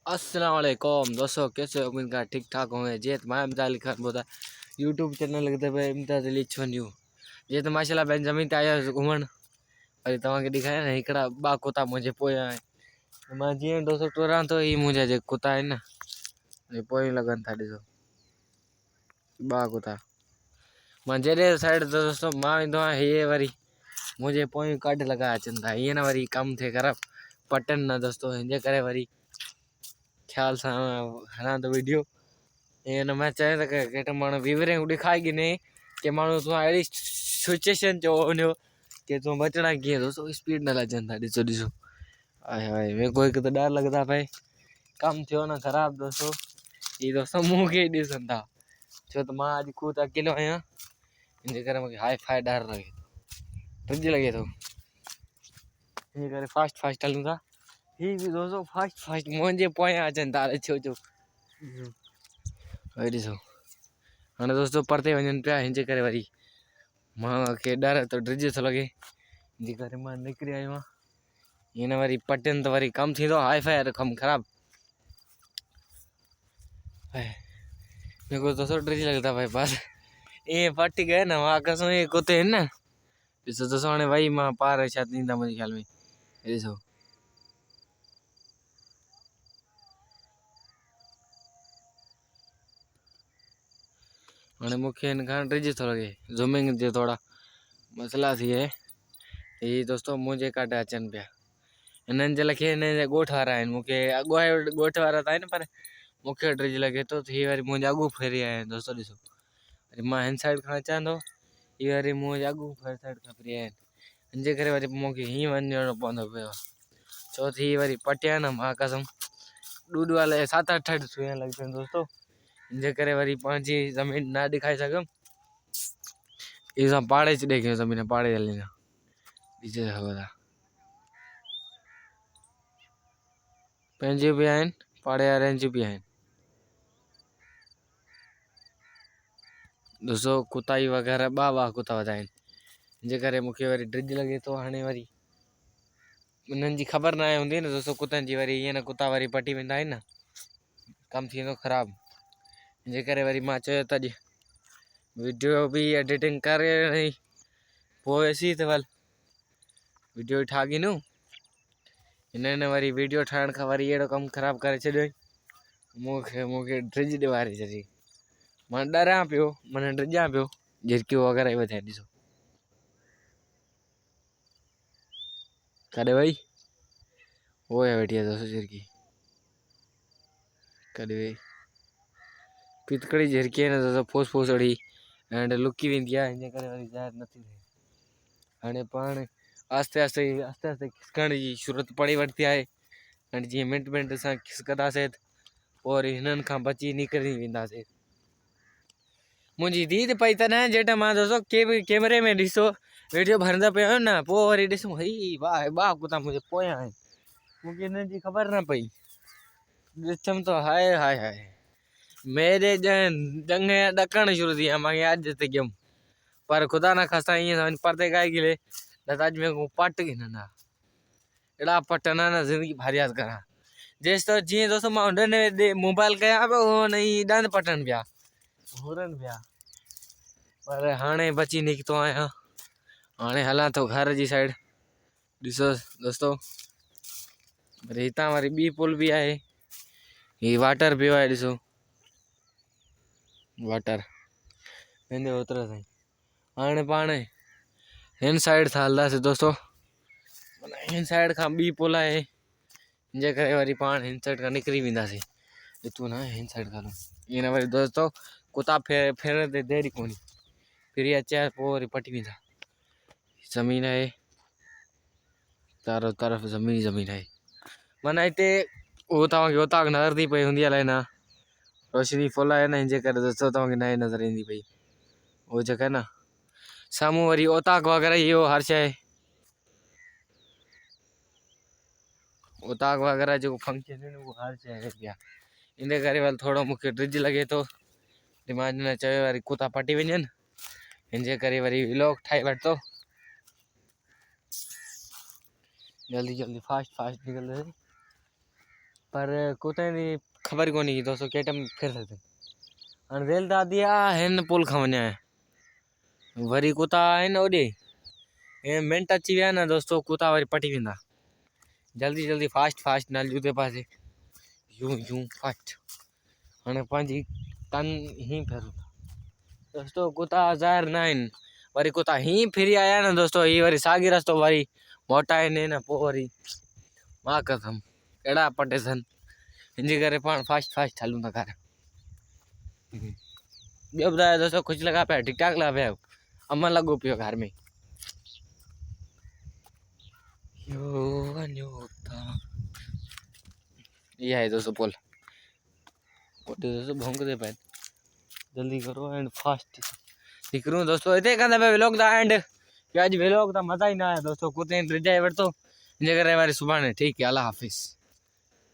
अस्सलाम वालेकुम दोस्तों, कैसे हो? उम्मीद का ठीक ठाक होंगे। जे मैं इम्ताज खान बोलता यूट्यूब चैनल लगते पे इम्ताज अली छवन्यू जे तो माशाल्लाह बेन जमीन ते आया घुमण अरे तव्हांखे ॾेखारिया न हिकिड़ा ॿ कुता मुंहिंजे पोयां आहिनि। मां जीअं दोस्तों टुरां थो ही मुंहिंजा जे कुता आहिनि न हे पोइ लॻनि था। ॾिसो ॿ कुता मां जॾहिं साइड दोस्तों मां ईंदो आहियां हीअ वरी मुंहिंजे पोयूं कढ लॻा अचनि था। ईअं न वरी कमु थिए ख़राब पटनि न दोस्तों, हिनजे करे वरी ख्याल से हना तो वीडियो ये ना मैं चाहे तो के मानो विवरे दिखाएगी नहीं कि मानो तू अड़ी सिचुएशन जो उन्हें कि तू बचना की दोस्तों स्पीड ना लजन था। दिसो दिसो आय हाय मेरे को एक तो डर लगता भाई कम थियो ना खराब दोस्तों। ये दोस्तों मुंह के दिसन था जो तो मां आज खुद अकेलो आया इनके करे मुझे हाई फाई डर लगे तुझे लगे तो ये करे फास्ट फास्ट चलूंगा ही भी दोस्तों फास्ट फास्ट मुझे पोया अचन था छो छो ॾिसो हाणे दोस्तों परते वञनि पिया हिनजे करे वरी मूंखे डर तो ड्रिज थो लॻे हिनजे करे मां निकिरी आयो आहियां। हिन वरी पटियुनि त वरी कमु थींदो हाई फाई कमु ख़राबु मेरे को दोस्तों ड्रिज लगता भाई बस ये पट गए ना वहाँ कसम ये कुत्ते हैं ना। ॾिसो दोस्तों हाणे वई मां पार शायदि ईंदा मुंहिंजे ख़्याल में ॾिसो हाणे मूंखे हिन खां ड्रिज थो लॻे ज़ूमिंग जो थोड़ा मसला थी है ये दोस्तों मुंहिंजे काॾे अचनि पिया हिननि जे लखे हिन जा ॻोठ वारा आहिनि मूंखे अॻु ॻोठ वारा त आहिनि पर मूंखे ड्रिज लॻे थो हीअ वरी मुंहिंजे अॻु फेरी आया आहिनि। दोस्तों ॾिसो वरी मां हिन साइड खां अचां थो हीअ वरी मुंहिंजे अॻु साइड खां फिरी आया आहिनि हिनजे करे वरी मूंखे हीअं वञिणो पवंदो पियो छो त हीअ वरी पटिया न मां कसम ॾूॾ वाले 7-8 सुया लॻियूं दोस्तों हिनजे करे वरी पंहिंजी ज़मीन न ॾेखारे सघुमि इहो पाड़े च ॾेखे ज़मीन पाड़े हली न ॾिसे सघो था पंहिंजी बि आहिनि पाड़े वारनि जी बि आहिनि। दोस्तों कुताई वग़ैरह ॿ कुता वधा आहिनि हिनजे करे मूंखे वरी ड्रिज लॻे थो। हाणे वरी उन्हनि जी ख़बर न आहे हूंदी न दोस्तों कुतनि जी वरी ईअं न कुता वरी पटी वेंदा आहिनि न कमु थींदो ख़राबु हिनजे करे वरी मां चयो त अॼु वीडियो भी एडिटिंग करे पोइ वेसी त वल वीडियो ठाही न हिननि वरी वीडियो ठाहिण खां वरी अहिड़ो कमु ख़राबु करे छॾियो मूंखे ड्रिज ॾिवारे छॾी मां डरियां पियो माना ड्रिजां पियो झिरकियूं वग़ैरह वधिया ॾिसो काॾे वई वो है वेठी आहे दोस्तों झिरकी काॾे वई पितकड़ी झिरकी आहे न दोस्तों फूस फूस अड़ी एंड लुकी वेंदी आहे हिनजे करे वरी ज़ाहिर नथी थिए। हाणे पाण आस्ते आस्ते आस्ते आस्ते खिसकण जी सूरत पड़ी वरिती आहे हाणे जीअं मिंट सां खिसकंदासीं पोइ वरी हिननि खां बची निकिरी वेंदासीं। मुंहिंजी दीद पई त न जेटा मां दोस्तों कैमरे में ॾिसो वीडियो भरंदा पिया आहियूं न पोइ वरी ॾिसूं ही वाह कुता मुंहिंजे पोयां आहिनि मूंखे हिननि जी ख़बर न पई ॾिठमि त हाय हाय हाय मेरे जंग ॾकण शुरू थी विया मां अॼु ते ॼम पर ख़ुदा न खास्ता ईअं परते गाए गिले न त अॼु मेरे को पट गिनंदा अहिड़ा पट न ज़िंदगी भर यादि करा जेसि त जीअं दोस्तों मां उन मोबाइल कयां पियो हुन ई ॾंद पटनि पिया हुरनि पिया पर हाणे बची निकितो आहियां हाणे हलां थो घर जी साइड ॾिसो दोस्तों वरी हितां वरी ॿी पुल बि आहे ही वाटर पियो आहे ॾिसो वाटर वेंदे ओतिरो ताईं हाणे पाण हिन साइड था हलंदासीं दोस्तों माना हिन साइड खां ॿी पुल आहे हिनजे करे वरी पाण हिन साइड खां निकिरी वेंदासीं ॾिठो न हिन साइड खां ईअं न वरी दोस्तों कुता फेरण ते देरि कोन्हे फिरी अचे पोइ वरी पटी वेंदा ज़मीन आहे चारों तरफ़ ज़मीन आहे माना हिते उहो तव्हांखे उतां नज़र थी पई हूंदी अलाए न रोशनी फुल आहे न हिनजे करे दोस्तों तव्हांखे न नज़र ईंदी पई उहो जॻह न साम्हूं वरी ओताक वग़ैरह इहो हर शइ ओताक वग़ैरह जेको फंक्शन आहिनि उहो हर शइ पिया इन करे वरी थोरो मूंखे ड्रिज लॻे थो दिमाग़ न चयो वरी कुता पटी वञनि हिनजे करे वरी व्लॉग ठाहे वरितो जल्दी फास्ट निकलंदे पर कुत्ते दी खबर को नहीं दोस्तों के टाइम फिर सकते अन रेल दा दिया हेन पुल खवने वरी कुत्ता है न ओडे ए मिनट अची विया ना दोस्तों कुत्ता वरी पटी वेंदा जल्दी जल्दी फास्ट फास्ट नाल जूते पासे यूं यूं फास्ट हाणे पंहिंजी तन ही फिर दोस्तों कुत्ता ज़ाहिर ना आहिनि वरी कुत्ता ही फिरी आया ना दोस्तों ही वरी साॻी रस्तो वरी मोटा आहिनि न पोइ वरी मां कसम कहिड़ा पटे सन हिनजे करे पाण फास्ट फास्ट हलूं था घर ॿियो ॿुधायो दोस्तों कुझु लॻा पिया ठीक ठाक लॻा पिया अमन लॻो पियो घर में यो वञो था ये है दोस्तों पुल दोस्तों भौंकदे पिया जल्दी करो एंड फास्ट निकरूं दोस्तों इते कंदा पिया व्लॉग दा एंड अॼु व्लॉग दा मज़ा ही ना आया दोस्तों कुत्ते रिजाए वरितो हिन करे वरी सुभाणे ठीक है अल्लाह हाफ़िज़।